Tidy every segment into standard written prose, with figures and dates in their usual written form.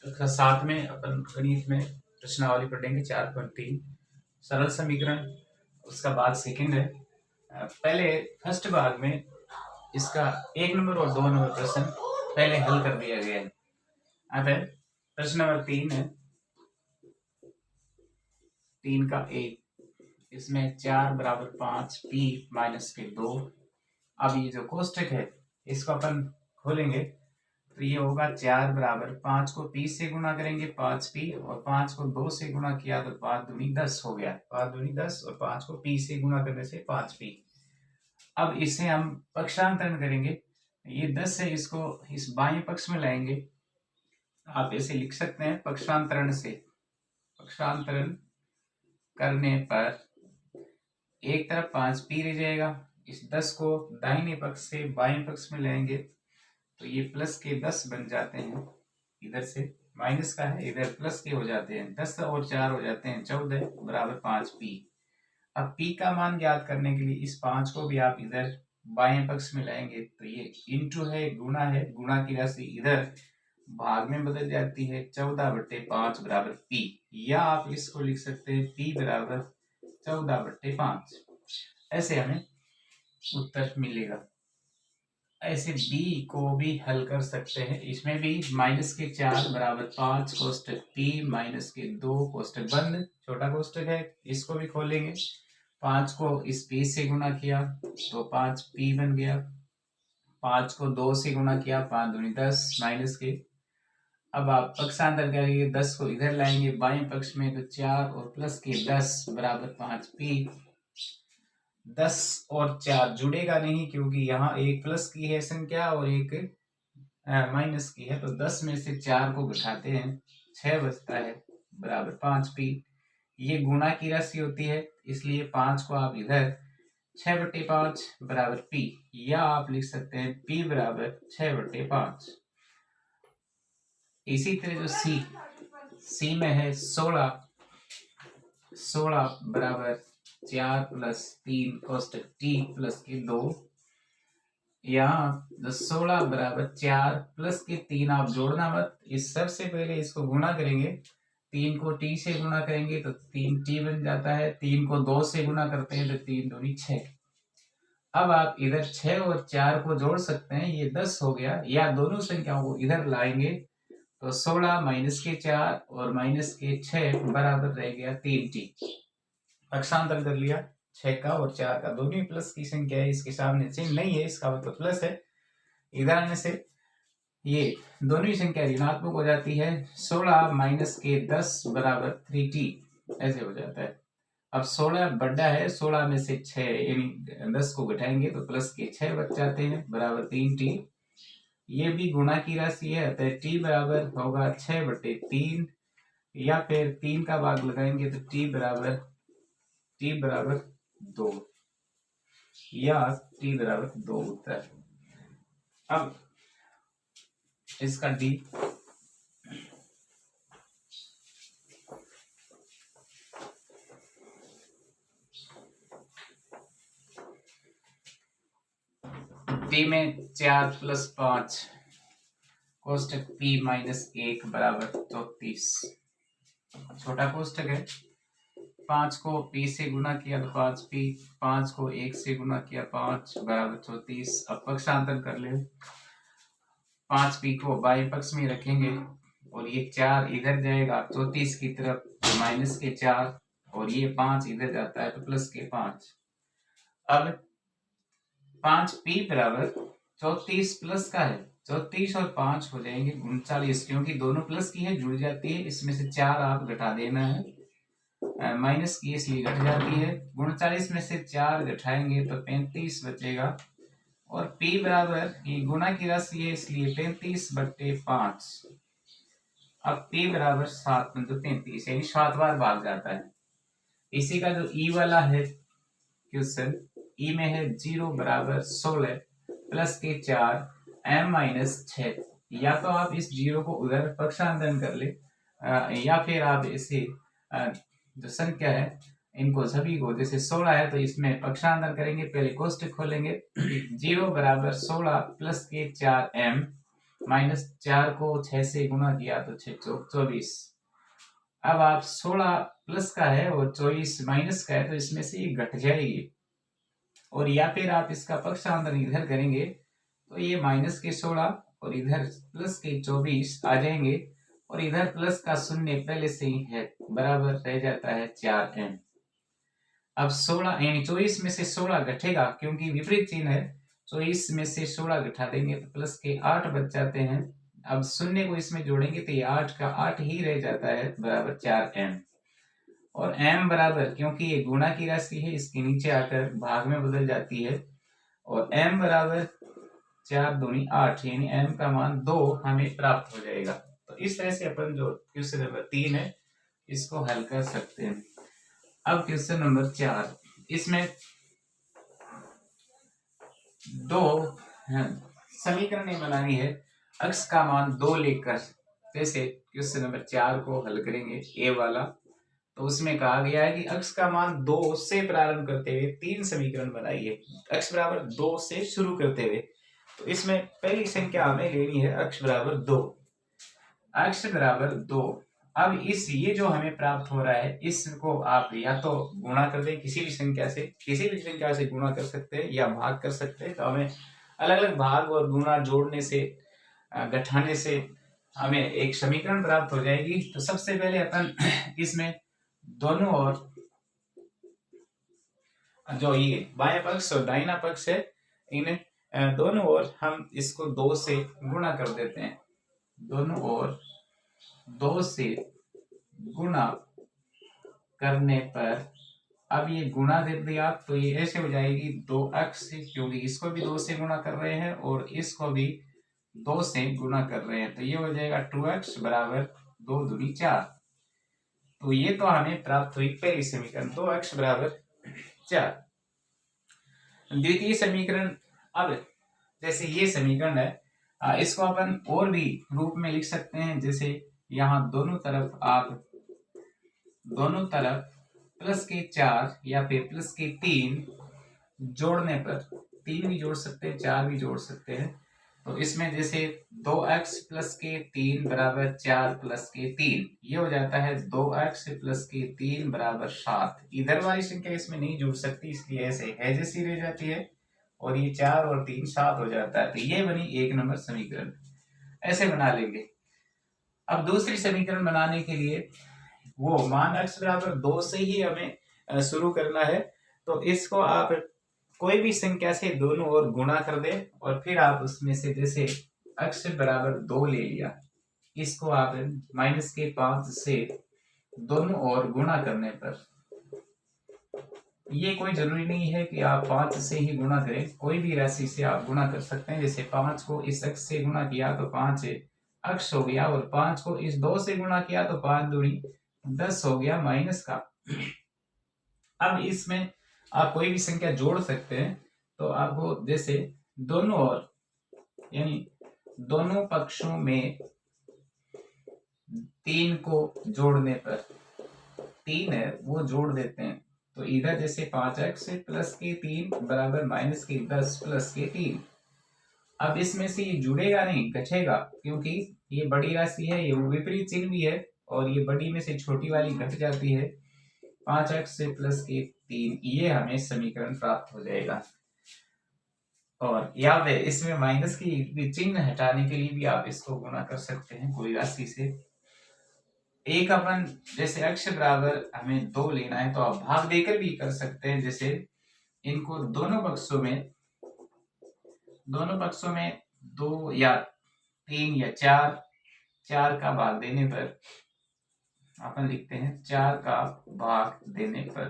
कक्षा 7 में अपन गणित में प्रश्नावली पढ़ेंगे 4.3 सरल समीकरण, उसका भाग सेकंड है। पहले फर्स्ट भाग में इसका 1 नंबर और 2 नंबर प्रश्न पहले हल कर दिया गया है। अब प्रश्न नंबर 3 है, 3 का 1, इसमें 4 बराबर 5 पी माइनस के 2। अब ये जो कोष्टक है इसको अपन खोलेंगे तो ये होगा 4 बराबर 5 को पी से गुणा करेंगे 5 पी, और 5 को 2 से गुणा किया तो 5 दूनी 10 हो गया। 5 दूनी 10 और 5 को पी से गुणा करने से 5 पी। अब इसे हम पक्षांतरण करेंगे, ये 10 है, इसको इस बाएं पक्ष में लाएंगे। आप ऐसे लिख सकते हैं पक्षांतरण से, पक्षांतरण करने पर एक तरफ 5 पी रह जाएगा। इस 10 को दाहिने पक्ष से बाएं पक्ष में लाएंगे तो ये प्लस के 10 बन जाते हैं, इधर से माइनस का है इधर प्लस के हो जाते हैं, 10 और 4 हो जाते हैं 14 बराबर 5 पी। अब पी का मान ज्ञात करने के लिए इस 5 को भी आप इधर बाएं पक्ष में लाएंगे तो ये इंटू है, गुणा है, गुणा की राशि इधर भाग में बदल जाती है, 14/5 बराबर पी, या आप इसको लिख सकते हैं पी बराबर 14/5। ऐसे हमें उत्तर मिलेगा। ऐसे बी को भी हल कर सकते हैं, इसमें भी माइनस के 4 बराबर 5 कोष्टक पी माइनस के 2 कोष्टक बंद, छोटा कोष्टक है, इसको भी खोलेंगे। 5 को इस पी से गुणा किया तो 5 पी बन गया, 5 को 2 से गुणा किया 5 दूनी 10 माइनस के। अब आप पक्षांतर करेंगे, 10 को इधर लाएंगे बाएं पक्ष में तो 4 और प्लस के 10 बराबर 5 पी। 10 और 4 जुड़ेगा नहीं क्योंकि यहाँ एक प्लस की है संख्या और एक माइनस की है, तो 10 में से 4 को घटाते हैं 6 बचता है बराबर 5 पी। ये गुणा की राशि होती है इसलिए 5 को आप इधर 6/5 बराबर पी, या आप लिख सकते हैं पी बराबर 6/5। इसी तरह जो सी में है 16 बराबर 4 प्लस 3 कोष्टक टी प्लस के 2, यहाँ 16 बराबर 4 प्लस के 3 आप जोड़ना मत, इस सबसे पहले इसको गुणा करेंगे, 3 को टी से गुणा करेंगे तो 3 टी बन जाता है, 3 को 2 से गुणा करते हैं तो 3 दूनी 6। अब आप इधर 6 और 4 को जोड़ सकते हैं, ये 10 हो गया, या दोनों संख्याओं को इधर लाएंगे तो 16 माइनस के 4 और माइनस के 6 बराबर रह गया 3t। पक्षांतर कर लिया, 6 का और 4 का दोनों प्लस की संख्या है, इसके सामने चिन्ह नहीं है, इसका मतलब प्लस है। इधर आने से ये दोनों ही संख्या ऋणात्मक हो जाती है, 16 माइनस के 10 बराबर 3t ऐसे हो जाता है। अब 16 बड़ा है, 16 में से 6 यानी 10 को घटाएंगे तो प्लस के 6 बच जाते हैं बराबर 3t। ये भी गुणा की राशि है अतः t बराबर होगा 6/3, या फिर 3 का भाग लगाएंगे तो t बराबर 2, या t बराबर 2 उत्तर। अब इसका डी में 4 प्लस 5 कोष्टक P माइनस 1 बराबर 34, छोटा कोष्टक है। 5 को P से गुणा किया तो 5P, 5 को 1 से गुणा किया 5 बराबर 34। अब पक्षांतर कर ले, 5P को बाएं पक्ष में रखेंगे और ये 4 इधर जाएगा 34 की तरफ तो माइनस के 4, और ये 5 इधर जाता है तो प्लस के 5। अब 5P बराबर 34 प्लस का है, 34 और 5 हो जाएंगे 39, क्योंकि दोनों प्लस की है जुड़ जाती है, इसमें से 4 आप घटा देना है, माइनस की इसलिए घट जाती है। 39 में से 4 घटाएंगे तो 35 बचेगा, और P बराबर ये गुणा की राशि है इसलिए 35/5। अब P बराबर 7 × 35 यानी 7 बार भाग जाता है। इसी का जो E वाला है क्वेश्चन, E में है 0 बराबर 16 प्लस के 4 m-6, या तो आप इस 0 को उधर पक्षांतरण कर ले, या फिर आप इसे जो संख्या है इनको सभी को, जैसे 16 है तो इसमें पक्षांतर करेंगे, पहले कोष्टक खोलेंगे 0 बराबर 16 प्लस के 4m -4 को 6 से गुणा किया तो 6 चौक 24। अब आप 16 प्लस का है और 24 माइनस का है तो इसमें से ये घट जाएगी, और या फिर आप इसका पक्षांतर इधर करेंगे तो ये माइनस के 16 और इधर प्लस के 24 आ जाएंगे, और इधर प्लस का शून्य पहले से ही है, बराबर रह जाता है 4m। अब 16 यानी 24 में से 16 घटेगा क्योंकि विपरीत चिन्ह है, 24 में से 16 घटा देंगे तो प्लस के 8 बच जाते हैं। अब शून्य को इसमें जोड़ेंगे तो ये 8 का 8 ही रह जाता है, बराबर 4m। और m बराबर, क्योंकि ये गुणा की राशि है, इसके नीचे आकर भाग में बदल जाती है, और m बराबर 4 दूनी 8, यानी m का मान 2 हमें प्राप्त हो जाएगा। तो इस तरह से अपन जो क्वेश्चन नंबर 3 है इसको हल कर सकते हैं। अब क्वेश्चन नंबर 4, इसमें दो समीकरण बनानी है, x का मान 2 लेकर। जैसे क्वेश्चन नंबर 4 को हल करेंगे ए वाला, तो उसमें कहा गया है कि x का मान 2 से प्रारंभ करते हुए 3 समीकरण बनाइए, x बराबर 2 से शुरू करते हुए। तो इसमें पहली संख्या हमें लेनी है x बराबर 2, x बराबर 2। अब ये जो हमें प्राप्त हो रहा है इसको आप या तो गुणा कर दें किसी भी संख्या से गुणा कर सकते हैं या भाग कर सकते हैं। तो हमें अलग अलग भाग और गुणा जोड़ने से घटाने से हमें एक समीकरण प्राप्त हो जाएगी। तो सबसे पहले अपन इसमें दोनों ओर जो ये बायां पक्ष और दाहिना पक्ष है, इन दोनों ओर हम इसको 2 से गुणा कर देते हैं। दोनों ओर 2 से गुणा करने पर, अब ये गुणा दे दिया तो ये ऐसे हो जाएगी 2x, क्योंकि इसको भी 2 से गुणा कर रहे हैं और इसको भी 2 से गुणा कर रहे हैं, तो ये हो जाएगा 2x बराबर 2 दूनी 4। तो ये तो हमें प्राप्त हुई पहली समीकरण, 2x बराबर 4। द्वितीय समीकरण, अब जैसे ये समीकरण है, इसको अपन और भी रूप में लिख सकते हैं। जैसे यहाँ दोनों तरफ प्लस के 4 या फिर प्लस के 3 जोड़ने पर, 3 भी जोड़ सकते हैं 4 भी जोड़ सकते हैं। तो इसमें जैसे 2x प्लस के 3 बराबर 4 प्लस के 3, ये हो जाता है 2x प्लस के 3 बराबर 7। इधर वाली संख्या इसमें नहीं जुड़ सकती, इसलिए ऐसे है जैसी रह जाती है, और ये 4 और 3 7 हो जाता है। तो ये बनी 1 नंबर समीकरण, ऐसे बना लेंगे। अब दूसरी समीकरण बनाने के लिए वो मान x बराबर 2 से ही हमें शुरू करना है। तो इसको आप कोई भी संख्या से दोनों ओर गुणा कर दे, और फिर आप उसमें से जैसे x बराबर 2 ले लिया, इसको आप माइनस के 5 से दोनों ओर गुणा करने पर, ये कोई जरूरी नहीं है कि आप 5 से ही गुणा करें, कोई भी राशि से आप गुणा कर सकते हैं। जैसे 5 को इस x से गुणा किया तो 5 x हो गया, और 5 को इस 2 से गुणा किया तो 5 दूनी 10 हो गया माइनस का। अब इसमें आप कोई भी संख्या जोड़ सकते हैं, तो आपको जैसे दोनों ओर यानी दोनों पक्षों में 3 को जोड़ने पर, 3 है वो जोड़ देते हैं। तो इधर जैसे 5x प्लस के 3 बराबर माइनस के 10 प्लस के 3। अब इसमें से ये जुड़ेगा नहीं, घटेगा, क्योंकि ये बड़ी राशि है, ये विपरीत चिन्ह भी है, और ये बड़ी में से छोटी वाली घट जाती है। 5x प्लस के 3, ये हमें समीकरण प्राप्त हो जाएगा। और यहाँ पे इसमें माइनस की चिन्ह हटाने के लिए भी आप इसको गुणा कर सकते हैं कोई राशि से। एक अपन जैसे x बराबर हमें 2 लेना है, तो आप भाग देकर भी कर सकते हैं। जैसे इनको दोनों पक्षों में 2 या 3 या 4 का भाग देने पर अपन लिखते हैं 4 का भाग देने पर,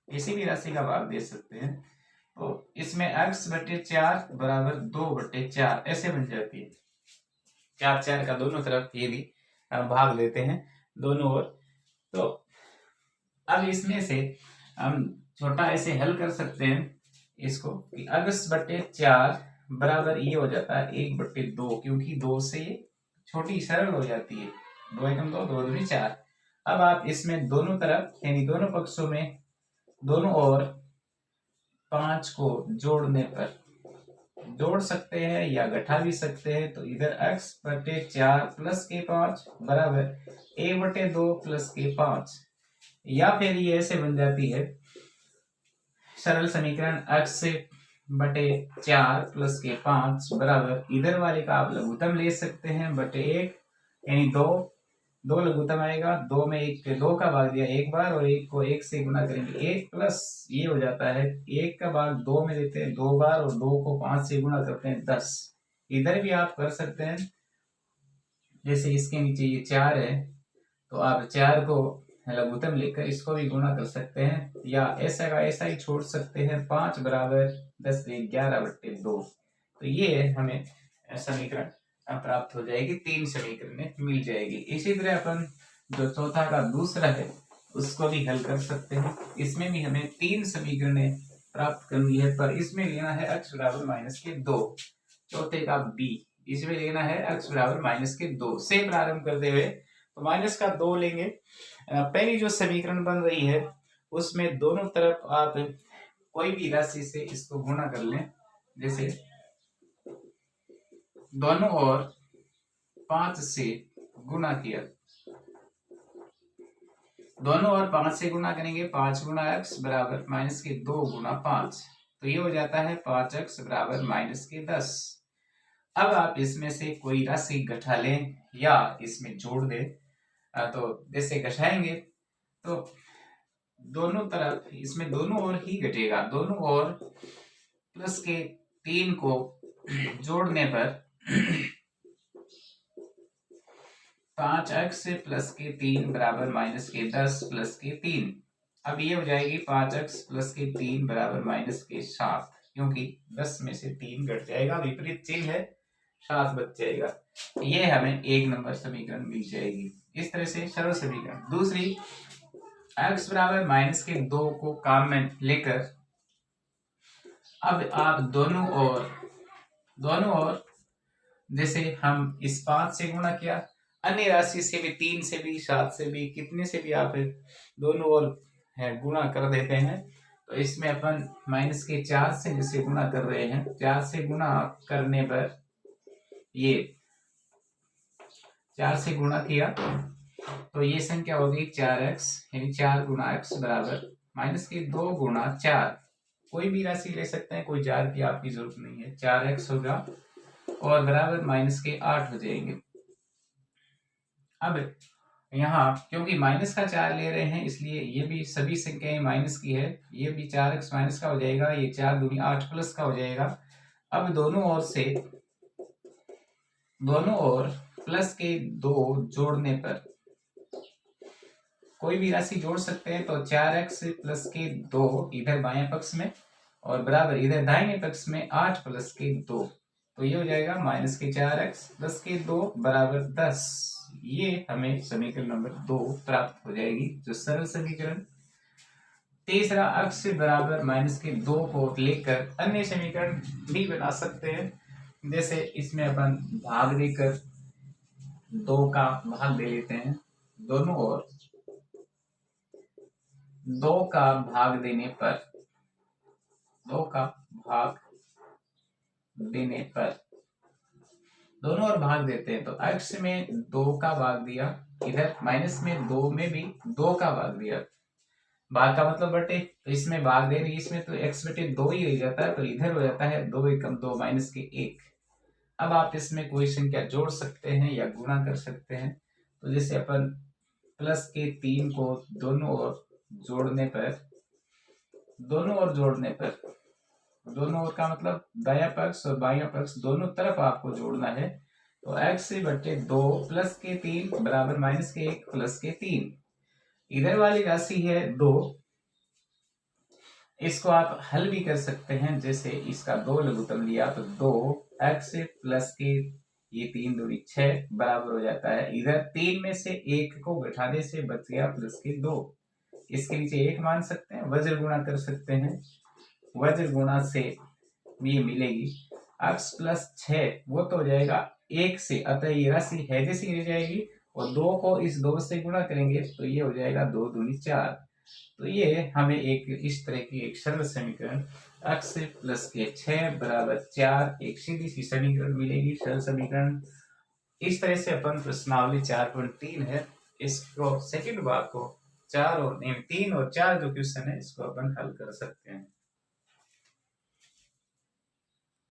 किसी भी राशि का भाग दे सकते हैं। तो इसमें x बटे 4 बराबर 2 बटे 4 ऐसे बन जाती है। 4 का दोनों तरफ ये भी भाग देते हैं दोनों ओर। तो अब इसमें से हम छोटा ऐसे हल कर सकते हैं इसको कि x बटे 4 बराबर ये हो जाता है 1 बटे 2, क्योंकि 2 से छोटी सरल हो जाती है, 2 एकम 2 2 दूनी 4। अब आप इसमें दोनों तरफ यानी दोनों पक्षों में दोनों ओर 5 को जोड़ने पर जोड़ सकते हैं या घटा भी सकते हैं। तो इधर x बटे 4 प्लस के 5 बराबर a बटे 2 प्लस के 5, या फिर ये ऐसे बन जाती है सरल समीकरण x बटे 4 प्लस के 5 बराबर इधर वाले का आप लघुत्तम ले सकते हैं बटे 1, यानी 2 लघुत्तम आएगा, 2 में 1 2 का भाग दिया एक बार और 1 को 1 से गुना करेंगे 1 प्लस ये हो जाता है 1 का भाग 2 में देते हैं 2 बार और 2 को 5 से गुना करते हैं 10। इधर भी आप कर सकते हैं, जैसे इसके नीचे ये 4 है तो आप 4 को लघुत्तम लेकर इसको भी गुणा कर सकते हैं, या ऐसा का ऐसा ही छोड़ सकते हैं। 5 बराबर 10 से 11 बटे 2। तो ये हमें समीकरण प्राप्त हो जाएगी, 3 समीकरण मिल जाएगी। इसी तरह अपन जो चौथा का दूसरा है उसको भी हल कर सकते हैं। इसमें भी हमें 3 समीकरण प्राप्त करनी है, पर इसमें लेना है x बराबर -2। चौथे का बी, इसमें लेना है x बराबर -2 से प्रारंभ करते हुए तो -2 लेंगे। पहली जो समीकरण बन रही है उसमें दोनों तरफ आप कोई भी राशि से इसको गुणा कर लें, जैसे दोनों ओर 5 से गुणा किया, दोनों ओर 5 से गुणा करेंगे, 5 गुणा x बराबर -2 गुणा 5, तो ये हो जाता है 5x बराबर -10। अब आप इसमें से कोई राशि घटा लें या इसमें जोड़ दें। तो जैसे घटाएंगे तो दोनों तरफ इसमें दोनों ओर ही घटेगा, दोनों ओर प्लस के 3 को जोड़ने पर 5x प्लस के 3 बराबर -10 प्लस के 3। अब ये हो जाएगी 5x प्लस के 3 बराबर -7, क्योंकि 10 में से 3 घट जाएगा, विपरीत चिन्ह है, 7 बच जाएगा। ये हमें 1 नंबर समीकरण मिल जाएगी। इस तरह से सरल समीकरण। दूसरी, x बराबर -2 को काम में लेकर अब आप दोनों ओर जैसे हम इस 5 से गुणा किया, अन्य राशि से भी 3 से भी 7 से भी कितने से भी आप दोनों ओर गुणा कर देते हैं। तो इसमें अपन -4 से जैसे गुणा कर रहे हैं, 4 से गुणा करने पर ये 4 से गुणा किया तो ये संख्या होगी 4x, यानी 4 गुणा x बराबर -2 गुणा 4। कोई भी राशि ले सकते हैं, कोई जार की आपकी जरूरत नहीं है। 4x होगा और बराबर -8 हो जाएंगे। अब यहाँ क्योंकि -4 ले रहे हैं इसलिए ये भी सभी संख्याएं माइनस की है, ये भी 4x माइनस का हो जाएगा, ये 4 दूनी 8 प्लस का हो जाएगा। अब दोनों ओर प्लस के 2 जोड़ने पर कोई भी राशि जोड़ सकते हैं। तो 4x प्लस के 2 इधर बाएं पक्ष में और बराबर इधर दाहिने पक्ष में 8 प्लस के 2, तो ये हो जाएगा -4x प्लस के 2 बराबर 10। ये हमें समीकरण नंबर 2 प्राप्त हो जाएगी, जो सरल समीकरण। तीसरा, x बराबर -2 को लेकर अन्य समीकरण भी बना सकते हैं। जैसे इसमें अपन भाग देकर 2 का भाग दे लेते हैं, दोनों ओर 2 का भाग देने पर 2 का भाग देने पर दोनों ओर भाग देते हैं। तो x में 2 का भाग दिया, इधर माइनस में 2 में भी 2 का भाग दिया, भाग का मतलब बटे, तो इसमें भाग दे रही, इसमें तो x बटे 2 ही रह जाता है, तो इधर हो जाता है 2 एकम 2 माइनस के 1। अब आप इसमें कोई संख्या जोड़ सकते हैं या गुणा कर सकते हैं। तो जैसे अपन प्लस के 3 को दोनों ओर जोड़ने पर दोनों ओर का मतलब दायां पक्ष और बायां पक्ष दोनों तरफ आपको जोड़ना है। तो x बटे 2 प्लस के 3 बराबर माइनस के 1 प्लस के 3। इधर वाली राशि है 2, इसको आप हल भी कर सकते हैं। जैसे इसका 2 लघुत्तम लिया तो 2x प्लस के ये 3 दूनी 6 बराबर हो जाता है। इधर 3 में से 1 को घटाने से बच गया प्लस के 2, इसके नीचे 1 मान सकते हैं, वज्र गुणा कर सकते हैं, वज्र गुणा से ये मिलेगी x प्लस 6, वो तो हो जाएगा 1 से, अतः ये राशि है जैसी रह जाएगी, और 2 को इस 2 से गुणा करेंगे तो ये हो जाएगा 2 दूनी 4। तो ये हमें एक इस तरह की एक सरल समीकरण x प्लस के 6 बराबर 4 एक सीधी सी समीकरण मिलेगी, सरल समीकरण। इस तरह से अपन प्रश्नावली 4.3 है, इसको सेकंड भाग को 3 और 4 जो क्वेश्चन है इसको अपन हल कर सकते हैं।